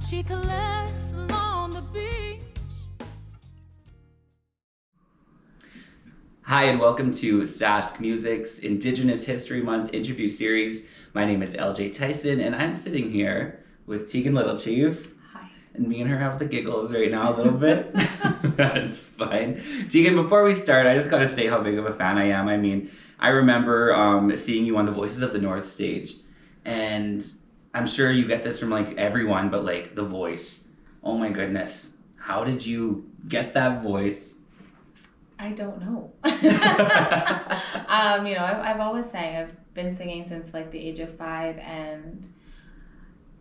she collects along the beach. Hi, and welcome to Sask Music's Indigenous History Month interview series. My name is LJ Tyson, and I'm sitting here with Tegan Littlechief. Hi. And me and her have the giggles right now a little bit. That's fine. Tegan, before we start, I just gotta say how big of a fan I am. I mean, I remember seeing you on the Voices of the North stage, and I'm sure you get this from like everyone, but like the voice. Oh my goodness. How did you get that voice? I don't know. I've always sang. I've been singing since like the age of 5, and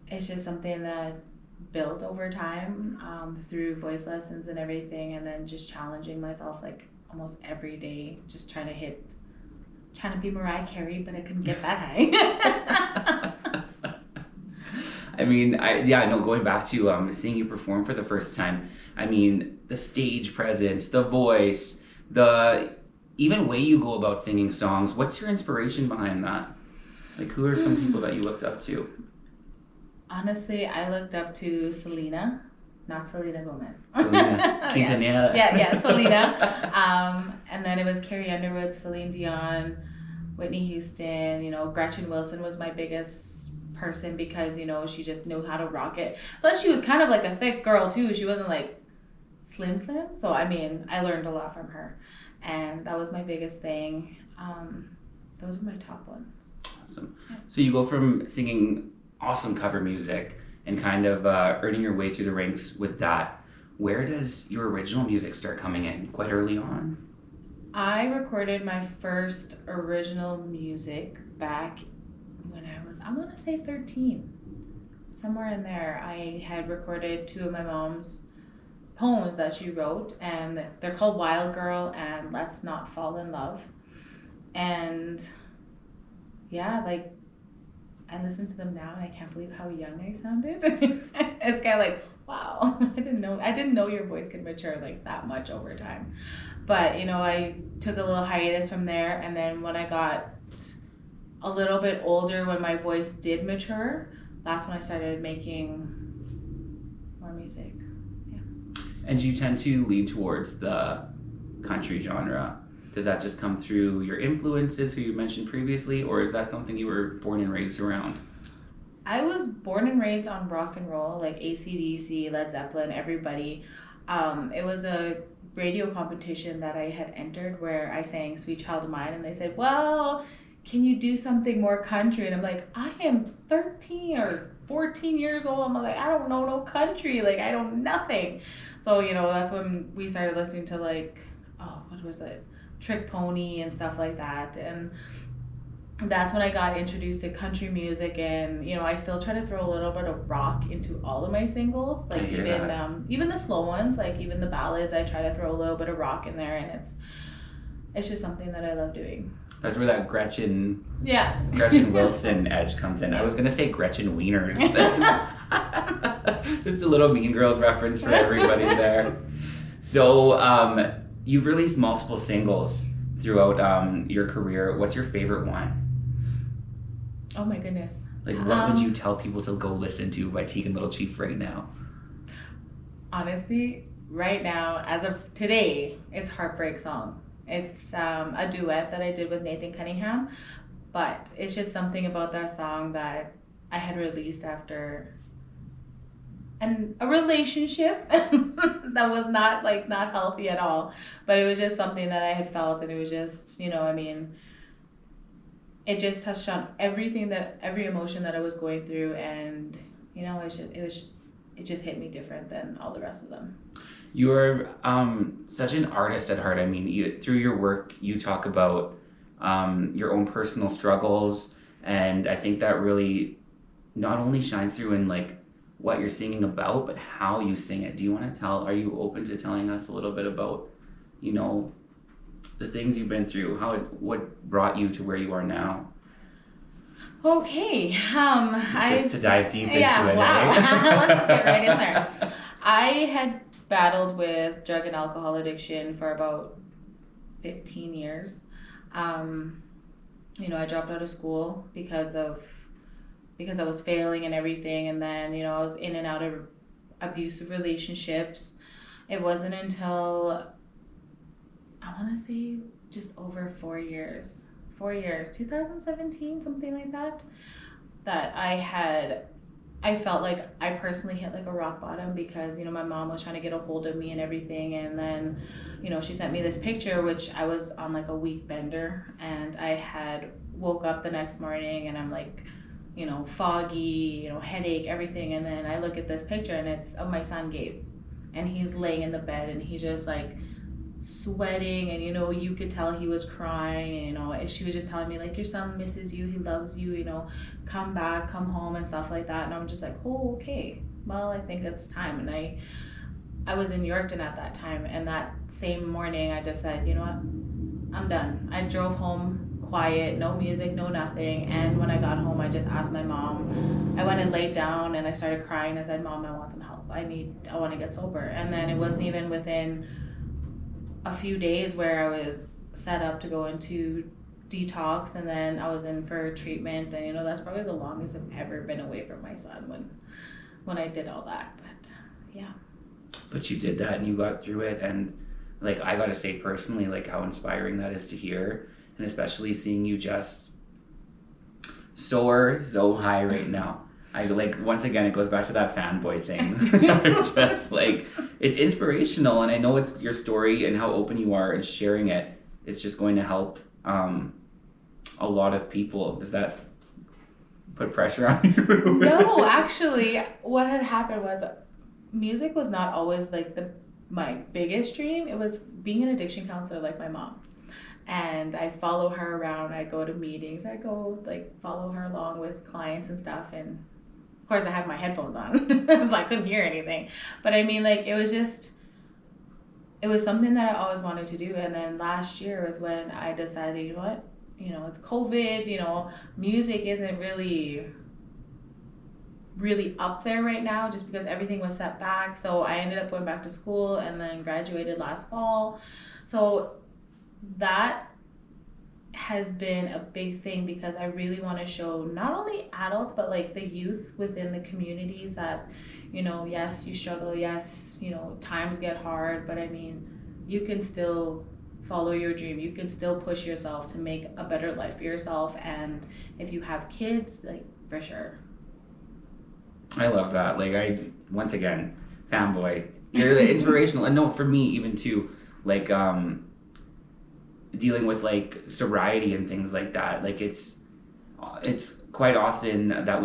it's just something that built over time through voice lessons and everything, and then just challenging myself like almost every day, just trying to be Mariah Carey, but I couldn't get that high. I mean, going back to seeing you perform for the first time, I mean, the stage presence, the voice, the even way you go about singing songs. What's your inspiration behind that? Like, who are some people that you looked up to? Honestly, I looked up to Selena, not Selena Gomez. Selena Quintanilla. Yeah, Selena. And then it was Carrie Underwood, Celine Dion, Whitney Houston. Gretchen Wilson was my biggest person because she just knew how to rock it. Plus, she was kind of like a thick girl too. She wasn't like slim. So I mean, I learned a lot from her, and that was my biggest thing. Those are my top ones. Awesome. So you go from singing awesome cover music and kind of earning your way through the ranks with that. Where does your original music start coming in? Quite early on? I recorded my first original music back when I want to say 13. Somewhere in there, I had recorded 2 of my mom's poems that she wrote, and they're called Wild Girl and Let's Not Fall in Love. And yeah, like, I listen to them now and I can't believe how young I sounded. It's kind of like, wow, I didn't know your voice could mature like that much over time. But I took a little hiatus from there, and then when I got a little bit older, when my voice did mature, that's when I started making more music. Yeah. And you tend to lean towards the country genre. Does that just come through your influences, who you mentioned previously, or is that something you were born and raised around? I was born and raised on rock and roll, like AC/DC, Led Zeppelin, everybody. It was a radio competition that I had entered where I sang Sweet Child of Mine, and they said, well, can you do something more country? And I'm like, I am 13 or 14 years old. I'm like, I don't know no country. Like, I know nothing. So, that's when we started listening to like, what was it? Trick Pony and stuff like that. And that's when I got introduced to country music, and I still try to throw a little bit of rock into all of my singles, like even the slow ones, like even the ballads. I try to throw a little bit of rock in there, and it's just something that I love doing. That's where that Gretchen Wilson edge comes in. I was gonna say Gretchen Wieners. Just a little Mean Girls reference for everybody there. So you've released multiple singles throughout your career. What's your favorite one? Oh my goodness. Like, what would you tell people to go listen to by Tegan Littlechief right now? Honestly, right now, as of today, it's Heartbreak Song. It's a duet that I did with Nathan Cunningham, but it's just something about that song that I had released after a relationship that was not healthy at all, but it was just something that I had felt, and it was just, it just touched on every emotion that I was going through, and it just hit me different than all the rest of them. You are such an artist at heart. I mean, through your work, you talk about your own personal struggles, and I think that really not only shines through in like what you're singing about, but how you sing it. Are you open to telling us a little bit about, the things you've been through, what brought you to where you are now? Okay. To dive deep into it. Wow. Let's just get right in there. I had battled with drug and alcohol addiction for about 15 years. I dropped out of school because I was failing and everything, and then I was in and out of abusive relationships. It wasn't until, I want to say, just over 4 years, 2017, something like that, that I felt like I personally hit like a rock bottom, because, you know, my mom was trying to get a hold of me and everything. And then, you know, she sent me this picture, which I was on like a week bender, and I had woke up the next morning and I'm like, you know, foggy, you know, headache, everything. And then I look at this picture and it's of my son Gabe, and he's laying in the bed and he's just like sweating, and, you know, you could tell he was crying. And, you know, and she was just telling me like, your son misses you, he loves you, you know, come back, come home, and stuff like that. And I'm just like, oh, okay, well, I think it's time. And I was in Yorkton at that time, and that same morning I just said, you know what, I'm done. I drove home quiet, no music, no nothing. And when I got home, I just asked my mom, I went and laid down and I started crying. I said, Mom, I want some help, I want to get sober. And then it wasn't even within a few days where I was set up to go into detox, and then I was in for treatment. And, you know, that's probably the longest I've ever been away from my son when I did all that. But yeah. But you did that and you got through it, and like, I gotta say personally, like, how inspiring that is to hear, and especially seeing you just soar so high right now. I like, once again, it goes back to that fanboy thing. Just like, it's inspirational, and I know it's your story and how open you are and sharing it. It's just going to help a lot of people. Does that put pressure on you? No, actually, what had happened was music was not always like my biggest dream. It was being an addiction counselor like my mom. And I follow her around. I go to meetings. I go like follow her along with clients and stuff. And of course I have my headphones on, so I couldn't hear anything. But I mean, like, it was something that I always wanted to do. And then last year was when I decided, you know what, you know, it's COVID, you know, music isn't really up there right now, just because everything was set back. So I ended up going back to school and then graduated last fall. So that has been a big thing, because I really want to show not only adults but like the youth within the communities that, you know, yes, you struggle, yes, you know, times get hard, but I mean, you can still follow your dream, you can still push yourself to make a better life for yourself. And if you have kids, like, for sure. I love that. Like, once again, fanboy, you're inspirational. And no, for me even too, like, dealing with like sobriety and things like that, like, it's quite often that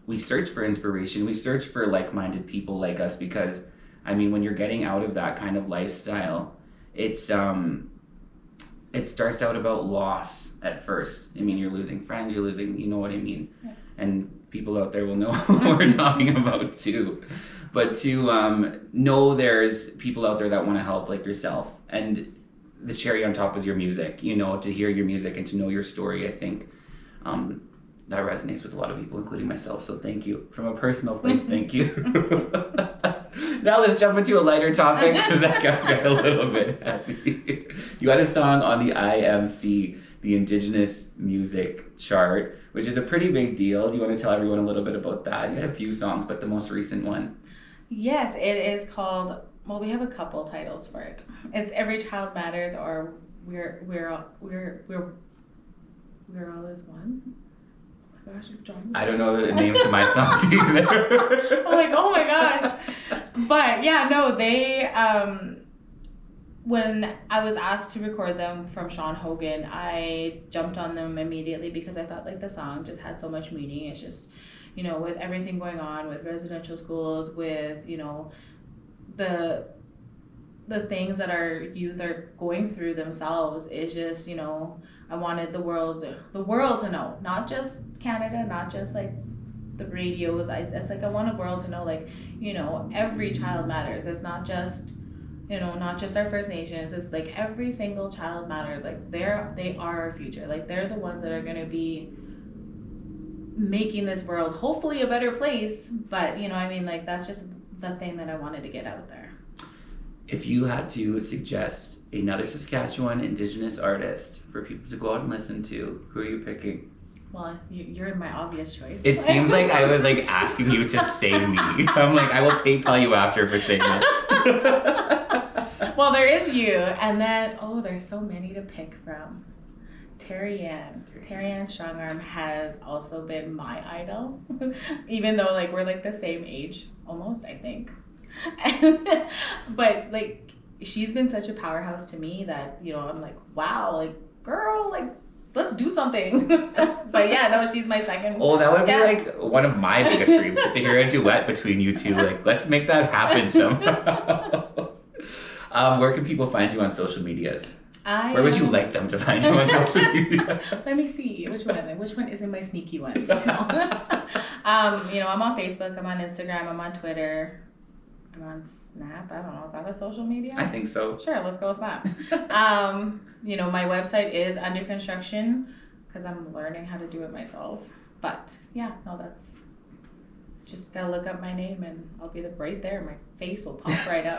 we search for inspiration, we search for like-minded people like us, because I mean, when you're getting out of that kind of lifestyle, it starts out about loss at first. I mean, you're losing friends, you're losing, you know what I mean? Yeah. And people out there will know what we're talking about too. But to know there's people out there that want to help, like yourself, and the cherry on top is your music, you know, to hear your music and to know your story. I think that resonates with a lot of people, including myself. So thank you. From a personal place, thank you. Now let's jump into a lighter topic, because that got a little bit heavy. You had a song on the IMC, the Indigenous Music Chart, which is a pretty big deal. Do you want to tell everyone a little bit about that? You had a few songs, but the most recent one. Yes, it is called, well, we have a couple titles for it. It's Every Child Matters, or We're All As One. Oh my gosh, John. I don't know the names to my songs either. I'm like, oh my gosh. But yeah, no, they when I was asked to record them from Sean Hogan, I jumped on them immediately, because I thought like the song just had so much meaning. It's just, you know, with everything going on with residential schools, with, you know, the things that our youth are going through themselves, is just, you know, I wanted the world to know, not just Canada, not just like the radios. It's like I want the world to know, like, you know, every child matters. It's not just, you know, not just our First Nations. It's like every single child matters. Like, they are our future. Like, they're the ones that are going to be making this world hopefully a better place. But, you know, I mean, like, that's just the thing that I wanted to get out there. If you had to suggest another Saskatchewan Indigenous artist for people to go out and listen to, who are you picking? Well, you're my obvious choice. It seems like I was like asking you to say me. I'm like, I will PayPal you after for saying that. Well, there is you, and then there's so many to pick from. Terry Ann Strongarm has also been my idol, even though like we're like the same age almost, I think. But like she's been such a powerhouse to me that, you know, I'm like, wow, like girl, like let's do something. But yeah, no, she's my second. Oh, that would be like one of my biggest dreams, to hear a duet between you two. Like, let's make that happen somehow. Where can people find you on social medias? Where would you like them to find you on social media? Let me see which one is in my sneaky ones. You know, I'm on Facebook, I'm on Instagram, I'm on Twitter, I'm on Snap. I don't know, is that a social media? I think so. Sure, let's go with Snap. My website is under construction because I'm learning how to do it myself. But yeah, no, that's just gotta look up my name and I'll be right there. My face will pop right up.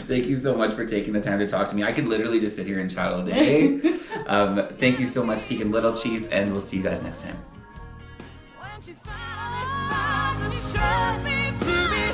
Thank you so much for taking the time to talk to me. I could literally just sit here and chat all day. Thank you so much, Tegan Little Chief, and we'll see you guys next time. When she finally found the show me to be